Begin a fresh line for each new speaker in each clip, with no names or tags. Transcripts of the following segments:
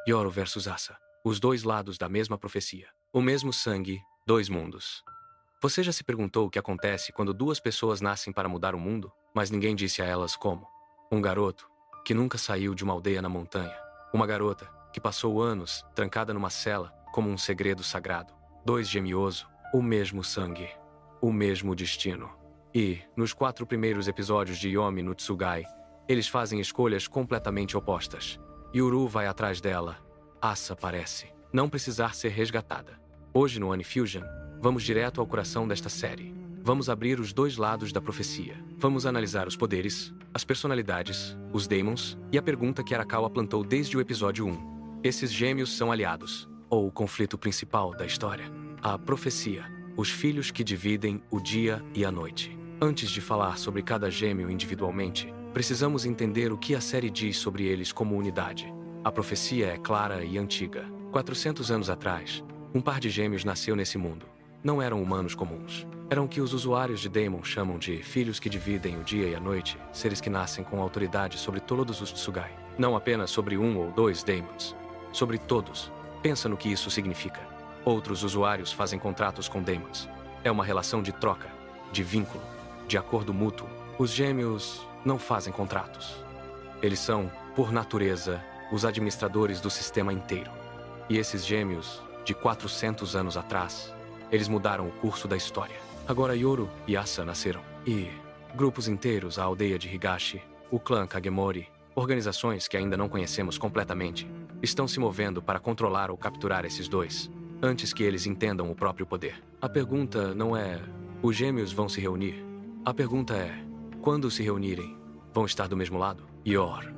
Yoru versus Asa. Os dois lados da mesma profecia. O mesmo sangue, dois mundos. Você já se perguntou o que acontece quando duas pessoas nascem para mudar o mundo, mas ninguém disse a elas como? Um garoto, que nunca saiu de uma aldeia na montanha. Uma garota, que passou anos trancada numa cela, como um segredo sagrado. Dois gemioso, o mesmo sangue, o mesmo destino. E, nos 4 primeiros episódios de Yomi no Tsugai, eles fazem escolhas completamente opostas. Yuru vai atrás dela. Asa parece não precisar ser resgatada. Hoje no Onifusion, vamos direto ao coração desta série. Vamos abrir os dois lados da profecia. Vamos analisar os poderes, as personalidades, os daemons e a pergunta que Arakawa plantou desde o episódio 1. Esses gêmeos são aliados, ou o conflito principal da história. A profecia, os filhos que dividem o dia e a noite. Antes de falar sobre cada gêmeo individualmente, precisamos entender o que a série diz sobre eles como unidade. A profecia é clara e antiga. 400 anos atrás, um par de gêmeos nasceu nesse mundo. Não eram humanos comuns. Eram o que os usuários de Daemon chamam de filhos que dividem o dia e a noite, seres que nascem com autoridade sobre todos os Tsugai. Não apenas sobre um ou dois Daemons. Sobre todos. Pensa no que isso significa. Outros usuários fazem contratos com Daemons. É uma relação de troca, de vínculo, de acordo mútuo. Os gêmeos não fazem contratos. Eles são, por natureza, os administradores do sistema inteiro. E esses gêmeos, de 400 anos atrás, eles mudaram o curso da história. Agora Yoru e Asa nasceram. E grupos inteiros, a aldeia de Higashi, o clã Kagemori, organizações que ainda não conhecemos completamente, estão se movendo para controlar ou capturar esses dois, antes que eles entendam o próprio poder. A pergunta não é, os gêmeos vão se reunir? A pergunta é, quando se reunirem, vão estar do mesmo lado? Yor,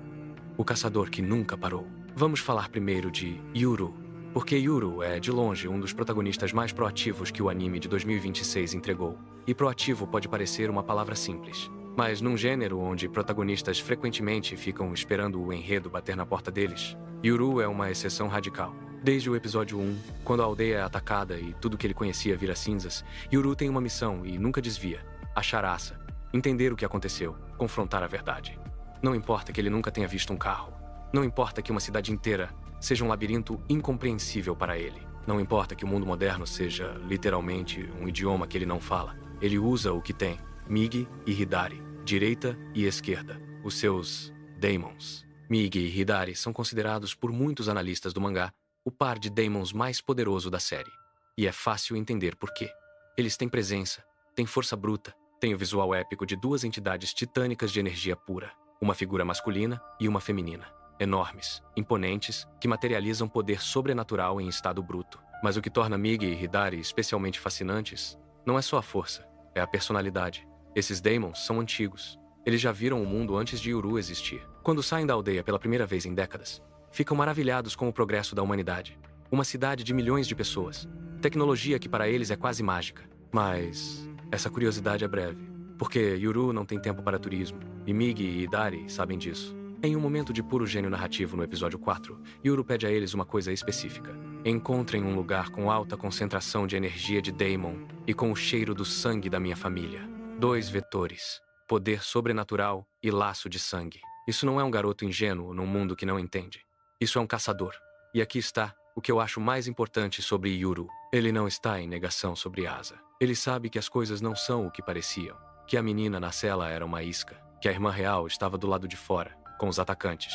o caçador que nunca parou. Vamos falar primeiro de Yuru, porque Yuru é, de longe, um dos protagonistas mais proativos que o anime de 2026 entregou. E proativo pode parecer uma palavra simples, mas num gênero onde protagonistas frequentemente ficam esperando o enredo bater na porta deles, Yuru é uma exceção radical. Desde o episódio 1, quando a aldeia é atacada e tudo que ele conhecia vira cinzas, Yuru tem uma missão e nunca desvia: achar Asa, entender o que aconteceu, confrontar a verdade. Não importa que ele nunca tenha visto um carro. Não importa que uma cidade inteira seja um labirinto incompreensível para ele. Não importa que o mundo moderno seja, literalmente, um idioma que ele não fala. Ele usa o que tem, Migi e Hidari, direita e esquerda, os seus Daemons. Migi e Hidari são considerados por muitos analistas do mangá o par de Daemons mais poderoso da série. E é fácil entender por quê. Eles têm presença, têm força bruta, têm o visual épico de duas entidades titânicas de energia pura, uma figura masculina e uma feminina. Enormes, imponentes, que materializam poder sobrenatural em estado bruto. Mas o que torna Migi e Hidari especialmente fascinantes não é só a força, é a personalidade. Esses Daemons são antigos. Eles já viram o mundo antes de Yuru existir. Quando saem da aldeia pela primeira vez em décadas, ficam maravilhados com o progresso da humanidade. Uma cidade de milhões de pessoas. Tecnologia que para eles é quase mágica. Mas essa curiosidade é breve, porque Yuru não tem tempo para turismo, e Migi e Hidari sabem disso. Em um momento de puro gênio narrativo no episódio 4, Yuru pede a eles uma coisa específica. Encontrem um lugar com alta concentração de energia de Daemon e com o cheiro do sangue da minha família. 2 vetores: poder sobrenatural e laço de sangue. Isso não é um garoto ingênuo num mundo que não entende. Isso é um caçador. E aqui está o que eu acho mais importante sobre Yuru. Ele não está em negação sobre Asa. Ele sabe que as coisas não são o que pareciam. Que a menina na cela era uma isca. Que a irmã real estava do lado de fora, com os atacantes.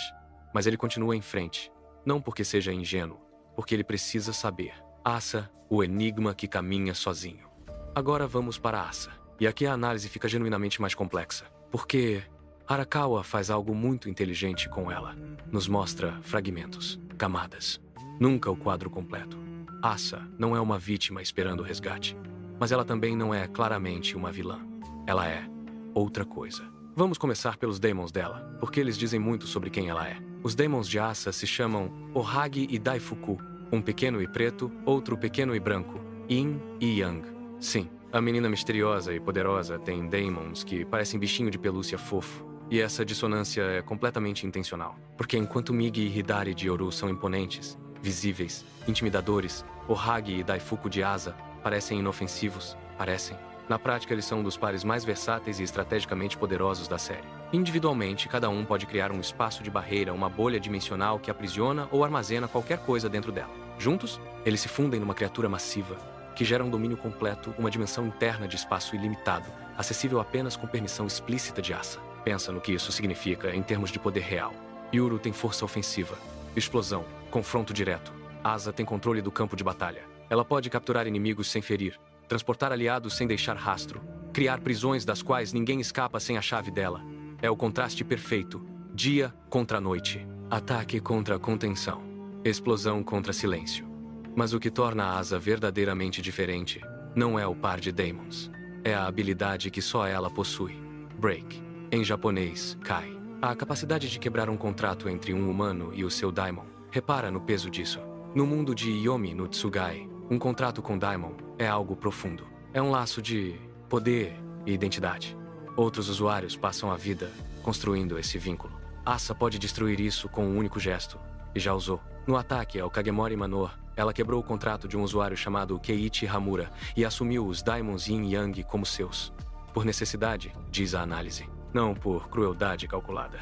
Mas ele continua em frente. Não porque seja ingênuo, porque ele precisa saber. Asa, o enigma que caminha sozinho. Agora vamos para Asa. E aqui a análise fica genuinamente mais complexa. Porque Arakawa faz algo muito inteligente com ela. Nos mostra fragmentos, camadas. Nunca o quadro completo. Asa não é uma vítima esperando o resgate. Mas ela também não é claramente uma vilã. Ela é outra coisa. Vamos começar pelos Daemons dela, porque eles dizem muito sobre quem ela é. Os Daemons de Asa se chamam Ohagi e Daifuku. Um pequeno e preto, outro pequeno e branco. Yin e Yang. Sim, a menina misteriosa e poderosa tem Daemons que parecem bichinho de pelúcia fofo. E essa dissonância é completamente intencional. Porque enquanto Migi e Hidari de Yoru são imponentes, visíveis, intimidadores, Ohagi e Daifuku de Asa parecem inofensivos, parecem. Na prática, eles são um dos pares mais versáteis e estrategicamente poderosos da série. Individualmente, cada um pode criar um espaço de barreira, uma bolha dimensional que aprisiona ou armazena qualquer coisa dentro dela. Juntos, eles se fundem numa criatura massiva, que gera um domínio completo, uma dimensão interna de espaço ilimitado, acessível apenas com permissão explícita de Asa. Pensa no que isso significa em termos de poder real. Yuru tem força ofensiva, explosão, confronto direto. Asa tem controle do campo de batalha. Ela pode capturar inimigos sem ferir, transportar aliados sem deixar rastro, criar prisões das quais ninguém escapa sem a chave dela. É o contraste perfeito. Dia contra noite. Ataque contra contenção. Explosão contra silêncio. Mas o que torna a Asa verdadeiramente diferente não é o par de Daemons. É a habilidade que só ela possui. Break. Em japonês, Kai. A capacidade de quebrar um contrato entre um humano e o seu Daimon. Repara no peso disso. No mundo de Yomi no Tsugai, um contrato com Daimon é algo profundo. É um laço de poder e identidade. Outros usuários passam a vida construindo esse vínculo. Asa pode destruir isso com um único gesto, e já usou. No ataque ao Kagemori Manor, ela quebrou o contrato de um usuário chamado Keiichi Hamura e assumiu os Daimons Yin e Yang como seus. Por necessidade, diz a análise. Não por crueldade calculada.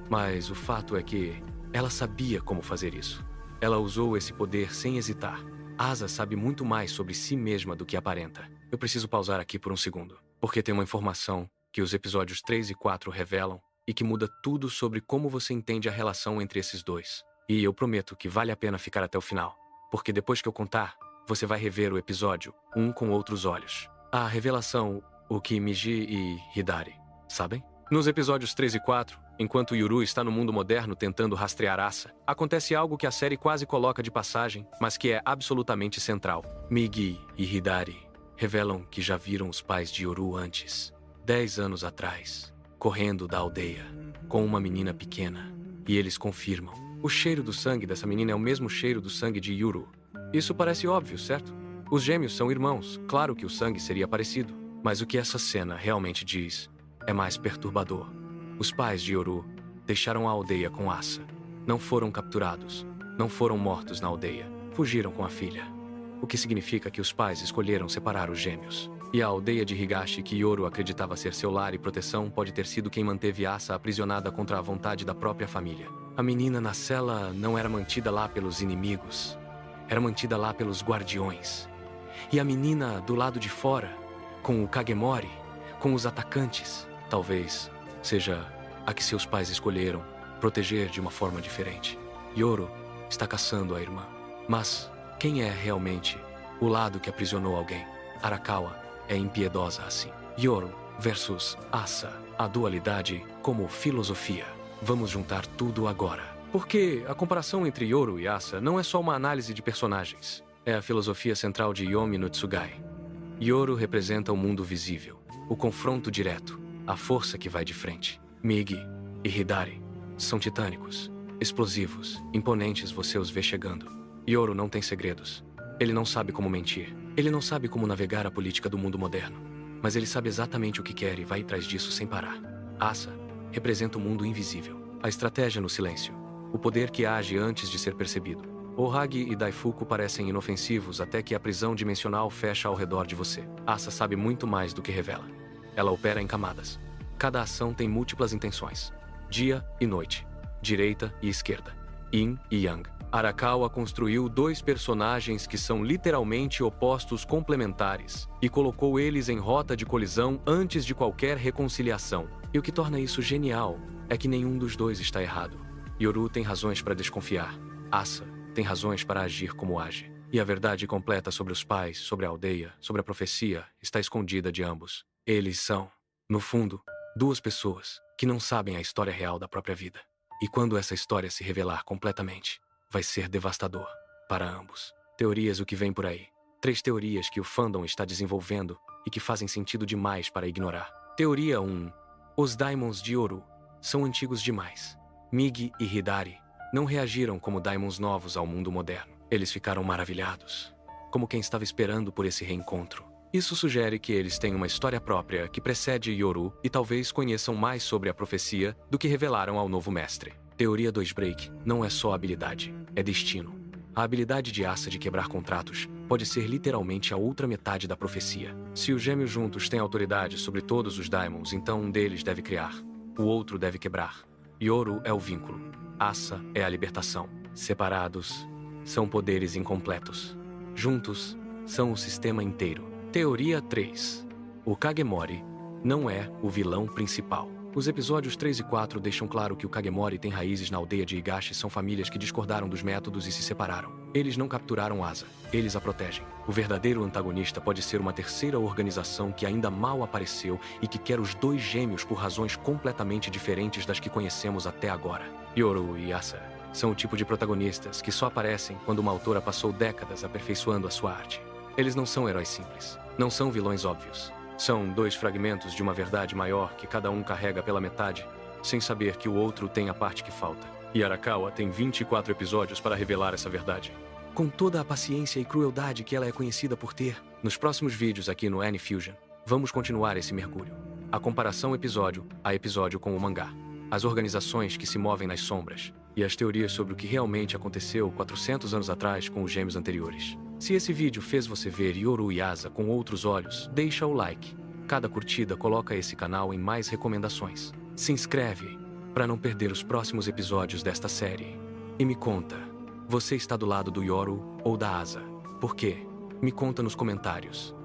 Mas o fato é que ela sabia como fazer isso. Ela usou esse poder sem hesitar. Asa sabe muito mais sobre si mesma do que aparenta. Eu preciso pausar aqui por um segundo, porque tem uma informação que os episódios 3 e 4 revelam e que muda tudo sobre como você entende a relação entre esses dois. E eu prometo que vale a pena ficar até o final, porque depois que eu contar, você vai rever o episódio, um com outros olhos. A revelação, o que Miji e Hidari sabem? Nos episódios 3 e 4, enquanto Yuru está no mundo moderno tentando rastrear Asa, acontece algo que a série quase coloca de passagem, mas que é absolutamente central. Migi e Hidari revelam que já viram os pais de Yuru antes. 10 anos atrás, correndo da aldeia, com uma menina pequena. E eles confirmam. O cheiro do sangue dessa menina é o mesmo cheiro do sangue de Yuru. Isso parece óbvio, certo? Os gêmeos são irmãos, claro que o sangue seria parecido. Mas o que essa cena realmente diz é mais perturbador. Os pais de Yuru deixaram a aldeia com Asa. Não foram capturados, não foram mortos na aldeia. Fugiram com a filha. O que significa que os pais escolheram separar os gêmeos. E a aldeia de Higashi, que Yoru acreditava ser seu lar e proteção, pode ter sido quem manteve Asa aprisionada contra a vontade da própria família. A menina na cela não era mantida lá pelos inimigos. Era mantida lá pelos guardiões. E a menina do lado de fora, com o Kagemori, com os atacantes, talvez seja a que seus pais escolheram proteger de uma forma diferente. Yoru está caçando a irmã. Mas quem é realmente o lado que aprisionou alguém? Arakawa é impiedosa assim. Yoru versus Asa, a dualidade como filosofia. Vamos juntar tudo agora. Porque a comparação entre Yoru e Asa não é só uma análise de personagens. É a filosofia central de Yomi no Tsugai. Yoru representa o mundo visível, o confronto direto, a força que vai de frente. Migi e Hidari são titânicos, explosivos, imponentes, você os vê chegando. Yoru não tem segredos. Ele não sabe como mentir. Ele não sabe como navegar a política do mundo moderno. Mas ele sabe exatamente o que quer e vai atrás disso sem parar. Asa representa o mundo invisível. A estratégia no silêncio. O poder que age antes de ser percebido. Ohagi e Daifuku parecem inofensivos até que a prisão dimensional fecha ao redor de você. Asa sabe muito mais do que revela. Ela opera em camadas. Cada ação tem múltiplas intenções. Dia e noite. Direita e esquerda. Yin e Yang. Arakawa construiu dois personagens que são literalmente opostos complementares e colocou eles em rota de colisão antes de qualquer reconciliação. E o que torna isso genial é que nenhum dos dois está errado. Yoru tem razões para desconfiar. Asa tem razões para agir como age. E a verdade completa sobre os pais, sobre a aldeia, sobre a profecia, está escondida de ambos. Eles são, no fundo, duas pessoas que não sabem a história real da própria vida. E quando essa história se revelar completamente, vai ser devastador para ambos. Teorias o que vem por aí. 3 teorias que o fandom está desenvolvendo e que fazem sentido demais para ignorar. Teoria 1. Os Daimons de Yoru são antigos demais. Migi e Hidari não reagiram como Daimons novos ao mundo moderno. Eles ficaram maravilhados, como quem estava esperando por esse reencontro. Isso sugere que eles têm uma história própria que precede Yoru e talvez conheçam mais sobre a profecia do que revelaram ao novo mestre. Teoria 2 Break não é só habilidade, é destino. A habilidade de Asa de quebrar contratos pode ser literalmente a outra metade da profecia. Se os gêmeos juntos têm autoridade sobre todos os Daimons, então um deles deve criar o outro deve quebrar. Yoru é o vínculo. Asa é a libertação. Separados, são poderes incompletos. Juntos, são o sistema inteiro. Teoria 3. O Kagemori não é o vilão principal. Os episódios 3 e 4 deixam claro que o Kagemori tem raízes na aldeia de Higashi. São famílias que discordaram dos métodos e se separaram. Eles não capturaram Asa, eles a protegem. O verdadeiro antagonista pode ser uma terceira organização que ainda mal apareceu e que quer os dois gêmeos por razões completamente diferentes das que conhecemos até agora. Yoru e Asa são o tipo de protagonistas que só aparecem quando uma autora passou décadas aperfeiçoando a sua arte. Eles não são heróis simples, não são vilões óbvios. São dois fragmentos de uma verdade maior que cada um carrega pela metade, sem saber que o outro tem a parte que falta. E Arakawa tem 24 episódios para revelar essa verdade. Com toda a paciência e crueldade que ela é conhecida por ter, nos próximos vídeos aqui no AniFusion, vamos continuar esse mergulho. A comparação episódio a episódio com o mangá. As organizações que se movem nas sombras e as teorias sobre o que realmente aconteceu 400 anos atrás com os gêmeos anteriores. Se esse vídeo fez você ver Yoru e Asa com outros olhos, deixa o like. Cada curtida coloca esse canal em mais recomendações. Se inscreve para não perder os próximos episódios desta série. E me conta, você está do lado do Yoru ou da Asa? Por quê? Me conta nos comentários.